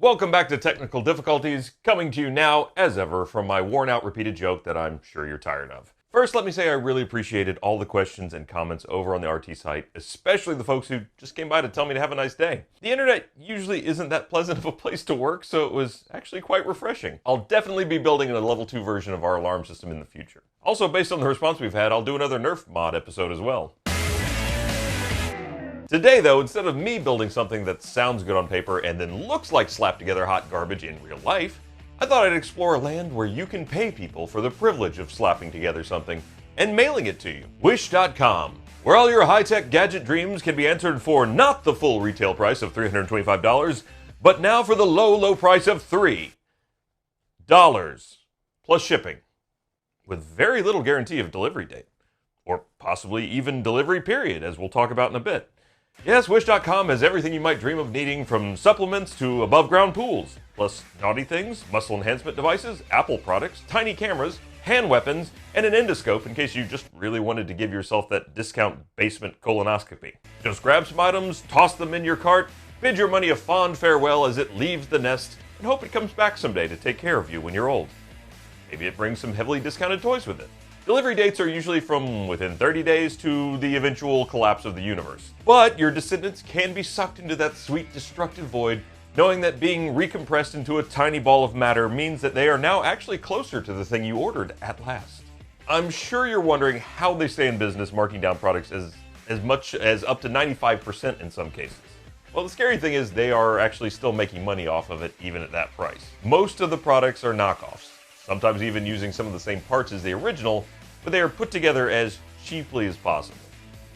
Welcome back to Technical Difficulties, coming to you now, as ever, from my worn-out repeated joke that I'm sure you're tired of. First, let me say I really appreciated all the questions and comments over on the RT site, especially the folks who just came by to tell me to have a nice day. The internet usually isn't that pleasant of a place to work, so it was actually quite refreshing. I'll definitely be building a level 2 version of our alarm system in the future. Also, based on the response we've had, I'll do another Nerf mod episode as well. Today, though, instead of me building something that sounds good on paper and then looks like slapped-together hot garbage in real life, I thought I'd explore a land where you can pay people for the privilege of slapping together something and mailing it to you. Wish.com, where all your high-tech gadget dreams can be answered for not the full retail price of $325, but now for the low, low price of $3 plus shipping, with very little guarantee of delivery date, or possibly even delivery period, as we'll talk about in a bit. Yes, Wish.com has everything you might dream of needing, from supplements to above-ground pools, plus naughty things, muscle enhancement devices, Apple products, tiny cameras, hand weapons, and an endoscope in case you just really wanted to give yourself that discount basement colonoscopy. Just grab some items, toss them in your cart, bid your money a fond farewell as it leaves the nest, and hope it comes back someday to take care of you when you're old. Maybe it brings some heavily discounted toys with it. Delivery dates are usually from within 30 days to the eventual collapse of the universe. But your descendants can be sucked into that sweet, destructive void, knowing that being recompressed into a tiny ball of matter means that they are now actually closer to the thing you ordered at last. I'm sure you're wondering how they stay in business marking down products as much as up to 95% in some cases. Well, the scary thing is they are actually still making money off of it even at that price. Most of the products are knockoffs, sometimes even using some of the same parts as the original, but they are put together as cheaply as possible.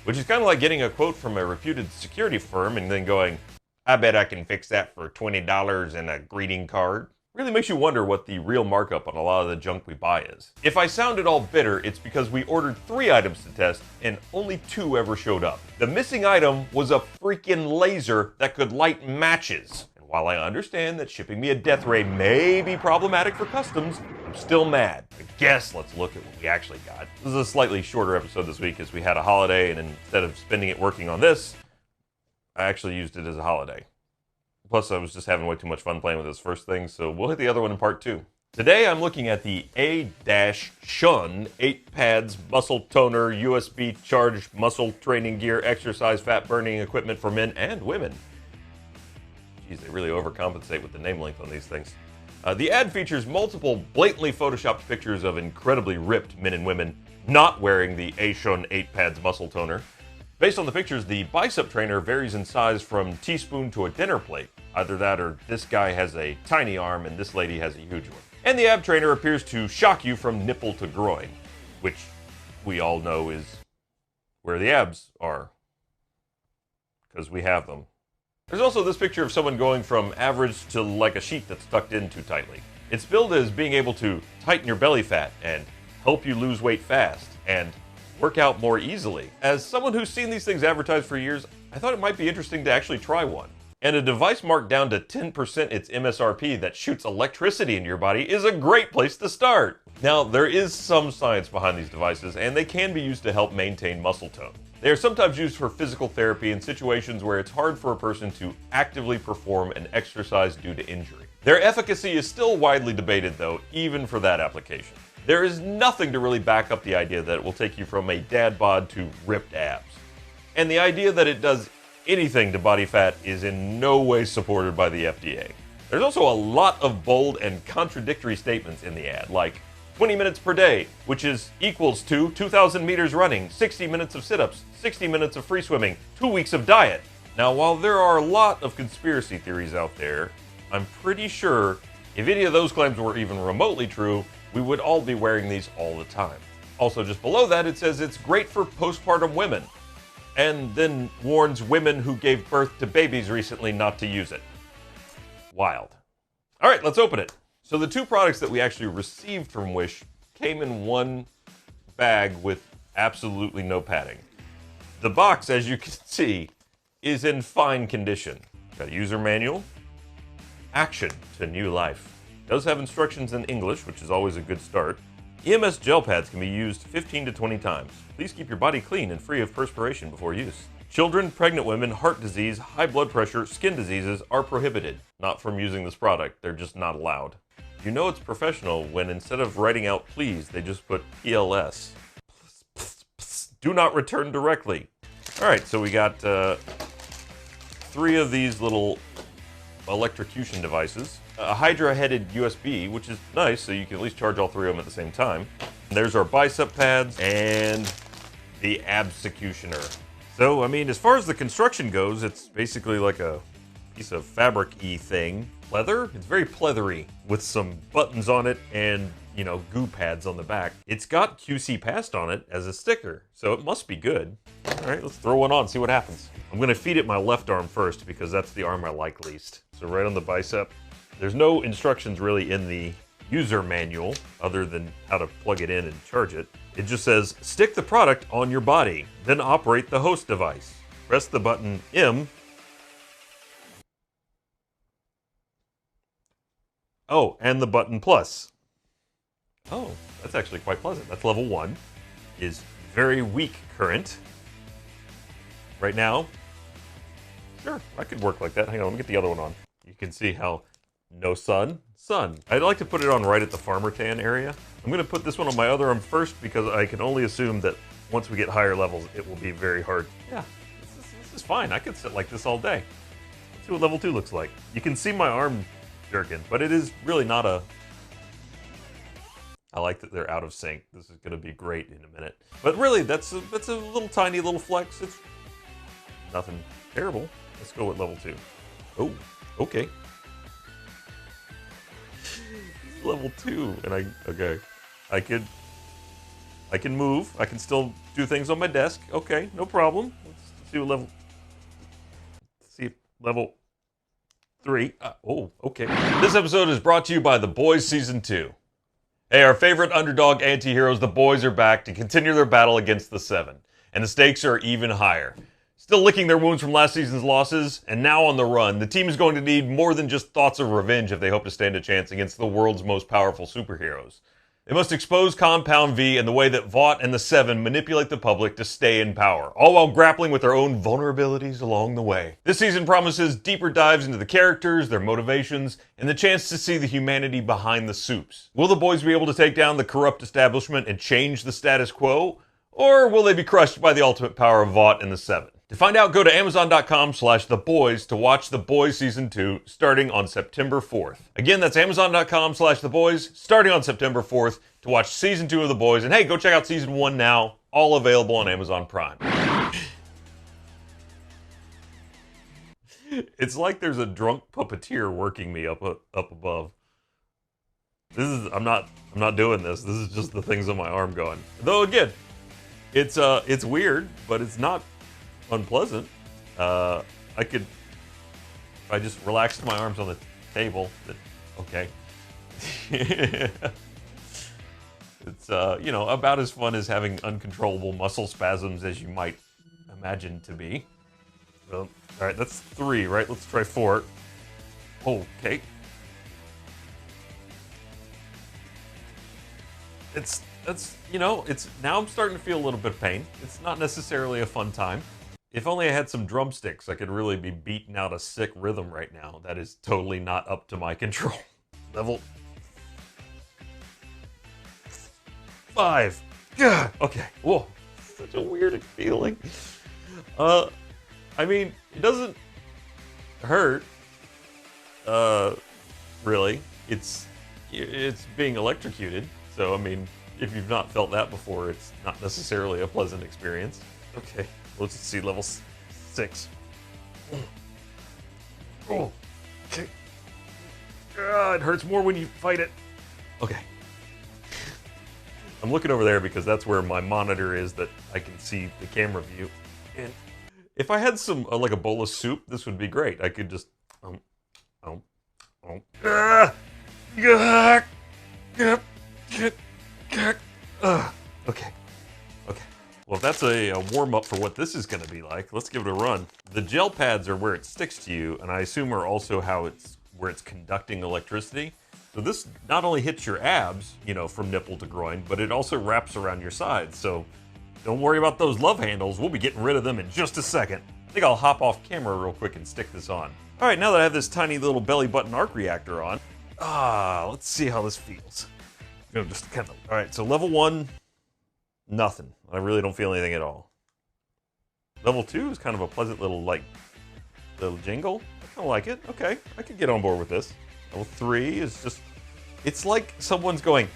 Which is kind of like getting a quote from a reputed security firm and then going, "I bet I can fix that for $20 and a greeting card." Really makes you wonder what the real markup on a lot of the junk we buy is. If I sound at all bitter, it's because we ordered 3 items to test and only 2 ever showed up. The missing item was a freaking laser that could light matches. While I understand that shipping me a death ray may be problematic for customs, I'm still mad. I guess let's look at what we actually got. This is a slightly shorter episode this week as we had a holiday, and instead of spending it working on this, I actually used it as a holiday. Plus, I was just having way too much fun playing with this first thing, so we'll hit the other one in part 2. Today, I'm looking at the A-Shun 8 pads muscle toner USB charged muscle training gear exercise fat burning equipment for men and women. They really overcompensate with the name length on these things. The ad features multiple blatantly photoshopped pictures of incredibly ripped men and women not wearing the A-Shun 8 pads muscle toner. Based on the pictures, the bicep trainer varies in size from teaspoon to a dinner plate. Either that or this guy has a tiny arm and this lady has a huge one. And the ab trainer appears to shock you from nipple to groin, which we all know is where the abs are, because we have them. There's also this picture of someone going from average to like a sheet that's tucked in too tightly. It's billed as being able to tighten your belly fat and help you lose weight fast and work out more easily. As someone who's seen these things advertised for years, I thought it might be interesting to actually try one. And a device marked down to 10% its MSRP that shoots electricity into your body is a great place to start. Now, there is some science behind these devices, and they can be used to help maintain muscle tone. They are sometimes used for physical therapy in situations where it's hard for a person to actively perform an exercise due to injury. Their efficacy is still widely debated, though, even for that application. There is nothing to really back up the idea that it will take you from a dad bod to ripped abs. And the idea that it does anything to body fat is in no way supported by the FDA. There's also a lot of bold and contradictory statements in the ad, like 20 minutes per day, which is equals to 2,000 meters running, 60 minutes of sit-ups, 60 minutes of free swimming, 2 weeks of diet. Now, while there are a lot of conspiracy theories out there, I'm pretty sure if any of those claims were even remotely true, we would all be wearing these all the time. Also, just below that, it says it's great for postpartum women, and then warns women who gave birth to babies recently not to use it. Wild. All right, let's open it. So the 2 products that we actually received from Wish came in one bag with absolutely no padding. The box, as you can see, is in fine condition. Got a user manual. Action to new life. Does have instructions in English, which is always a good start. EMS gel pads can be used 15 to 20 times. Please keep your body clean and free of perspiration before use. Children, pregnant women, heart disease, high blood pressure, skin diseases are prohibited. Not from using this product, they're just not allowed. You know it's professional when instead of writing out please, they just put PLS. Do not return directly. Alright, so we got 3 of these little electrocution devices. A Hydra-headed USB, which is nice, so you can at least charge all 3 of them at the same time. And there's our bicep pads and the Absecutioner. So, I mean, as far as the construction goes, it's basically like a piece of fabric-y thing. Leather? It's very pleathery, with some buttons on it and, you know, goo pads on the back. It's got QC Passed on it as a sticker, so it must be good. Alright, let's throw one on, see what happens. I'm gonna feed it my left arm first, because that's the arm I like least. So right on the bicep. There's no instructions really in the user manual, other than how to plug it in and charge it. It just says, stick the product on your body, then operate the host device. Press the button M. Oh, and the button plus. Oh, that's actually quite pleasant. That's level 1. Is very weak current. Right now, sure, I could work like that. Hang on, let me get the other one on. You can see how no sun. I'd like to put it on right at the farmer tan area. I'm going to put this one on my other arm first because I can only assume that once we get higher levels, it will be very hard. Yeah, this is fine. I could sit like this all day. Let's see what level 2 looks like. You can see my arm jerking, but it is really not a... I like that they're out of sync. This is going to be great in a minute. But really, that's a little tiny little flex. It's nothing terrible. Let's go with level 2. Oh, okay. Level 2, and I can move. I can still do things on my desk. Okay, no problem. Let's see what level. Let's see level 3. Oh, okay. This episode is brought to you by The Boys Season 2. Hey, our favorite underdog anti-heroes, the boys, are back to continue their battle against the Seven, and the stakes are even higher. Still licking their wounds from last season's losses, and now on the run, the team is going to need more than just thoughts of revenge if they hope to stand a chance against the world's most powerful superheroes. They must expose Compound V and the way that Vought and the Seven manipulate the public to stay in power, all while grappling with their own vulnerabilities along the way. This season promises deeper dives into the characters, their motivations, and the chance to see the humanity behind the supes. Will the boys be able to take down the corrupt establishment and change the status quo? Or will they be crushed by the ultimate power of Vought and the Seven? To find out, go to Amazon.com/TheBoys to watch The Boys Season 2 starting on September 4th. Again, that's Amazon.com/TheBoys starting on September 4th to watch Season 2 of The Boys. And hey, go check out Season 1 now, all available on Amazon Prime. It's like there's a drunk puppeteer working me up above. I'm not doing this. This is just the things on my arm going. Though again, it's weird, but it's not unpleasant. I could, if I just relaxed my arms on the table, okay. It's, you know, about as fun as having uncontrollable muscle spasms as you might imagine to be. Well, all right, that's 3, right? Let's try 4. Okay. That's, you know, now I'm starting to feel a little bit of pain. It's not necessarily a fun time. If only I had some drumsticks, I could really be beating out a sick rhythm right now. That is totally not up to my control. Level 5. God. Okay. Whoa. Such a weird feeling. I mean, it doesn't hurt. Really. It's being electrocuted. So, I mean, if you've not felt that before, it's not necessarily a pleasant experience. Okay. Let's see, level 6. Oh, okay. It hurts more when you fight it. Okay. I'm looking over there because that's where my monitor is that I can see the camera view. And if I had some, like a bowl of soup, this would be great. I could just, okay. Well, if that's a warm-up for what this is going to be like, let's give it a run. The gel pads are where it sticks to you, and I assume are also where it's conducting electricity. So this not only hits your abs, you know, from nipple to groin, but it also wraps around your sides. So Don't worry about those love handles. We'll be getting rid of them in just a second. I think I'll hop off camera real quick and stick this on. All right, now that I have this tiny little belly button arc reactor on, let's see how this feels. You know, just kind of, all right, so level 1, nothing. I really don't feel anything at all. Level 2 is kind of a pleasant little jingle. I kind of like it. Okay, I could get on board with this. Level 3 is just, it's like someone's going,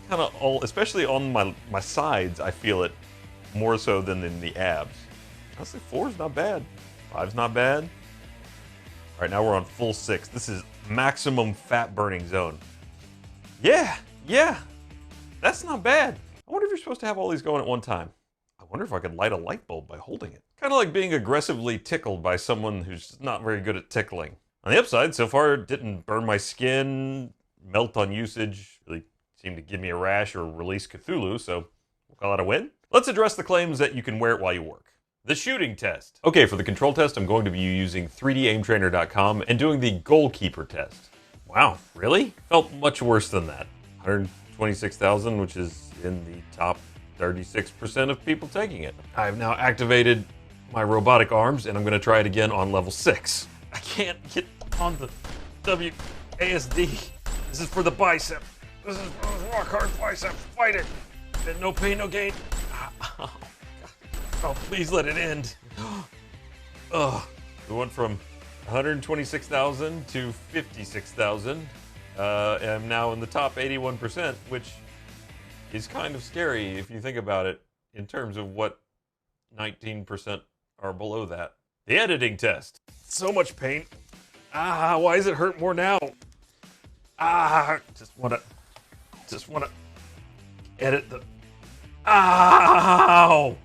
kind of all, especially on my sides, I feel it more so than in the abs. Honestly, 4 is not bad. 5's not bad. All right, now we're on full 6. This is maximum fat burning zone. Yeah, that's not bad. I wonder if you're supposed to have all these going at one time. I wonder if I could light a light bulb by holding it. Kind of like being aggressively tickled by someone who's not very good at tickling. On the upside, so far it didn't burn my skin, melt on usage, really seemed to give me a rash or release Cthulhu, so we'll call it a win. Let's address the claims that you can wear it while you work. The shooting test. Okay, for the control test, I'm going to be using 3daimtrainer.com and doing the goalkeeper test. Wow, really? Felt much worse than that. 126,000, which is in the top 36% of people taking it. I've now activated my robotic arms, and I'm going to try it again on level 6. I can't get on the WASD. This is for the bicep. This is for the rock hard bicep. Fight it. And no pain, no gain. Oh, please let it end. Ugh. We went from 126,000 to 56,000. I'm now in the top 81%, which is kind of scary if you think about it in terms of what 19% are below that. The editing test. So much pain. Why does it hurt more now? Just wanna edit the. Ow!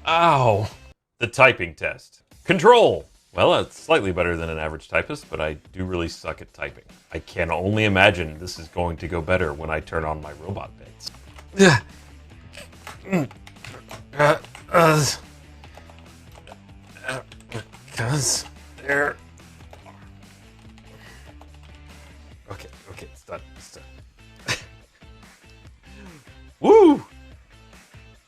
Ow. The typing test. Control. Well, it's slightly better than an average typist, but I do really suck at typing. I can only imagine this is going to go better when I turn on my robot bits. Because there. Okay, it's done. Woo!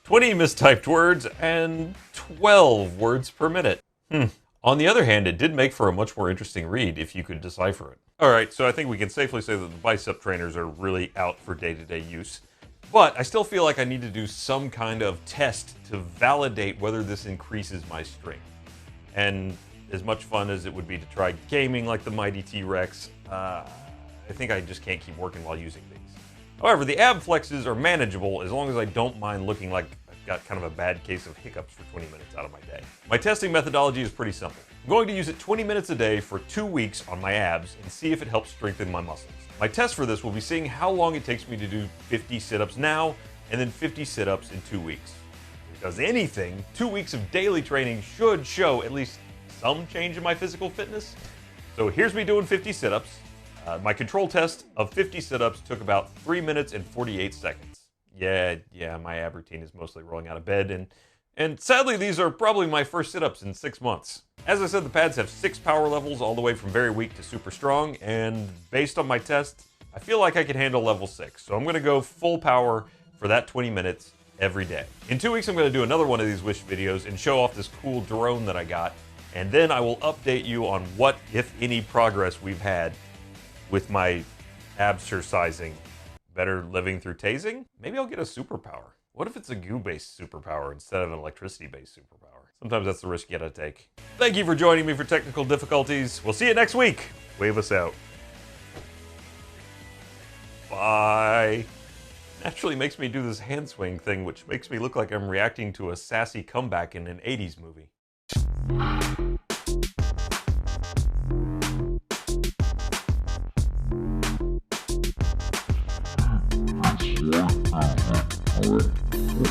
20 mistyped words and 12 words per minute. On the other hand, it did make for a much more interesting read if you could decipher it. Alright, so I think we can safely say that the bicep trainers are really out for day-to-day use. But I still feel like I need to do some kind of test to validate whether this increases my strength. And as much fun as it would be to try gaming like the Mighty T-Rex, I think I just can't keep working while using these. However, the ab flexes are manageable as long as I don't mind looking like I've got kind of a bad case of hiccups for 20 minutes out of my day. My testing methodology is pretty simple. I'm going to use it 20 minutes a day for 2 weeks on my abs and see if it helps strengthen my muscles. My test for this will be seeing how long it takes me to do 50 sit-ups now and then 50 sit-ups in 2 weeks. If it does anything, 2 weeks of daily training should show at least some change in my physical fitness. So here's me doing 50 sit-ups. My control test of 50 sit-ups took about 3 minutes and 48 seconds. Yeah, my ab routine is mostly rolling out of bed, and sadly these are probably my first sit-ups in 6 months. As I said, the pads have 6 power levels all the way from very weak to super strong, and based on my test, I feel like I can handle level 6. So I'm going to go full power for that 20 minutes every day. In 2 weeks I'm going to do another one of these Wish videos and show off this cool drone that I got, and then I will update you on what, if any, progress we've had with my absercising. Better living through tasing? Maybe I'll get a superpower. What if it's a goo-based superpower instead of an electricity-based superpower? Sometimes that's the risk you gotta take. Thank you for joining me for technical difficulties. We'll see you next week. Wave us out. Bye. Naturally makes me do this hand swing thing, which makes me look like I'm reacting to a sassy comeback in an 80s movie.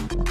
Yeah.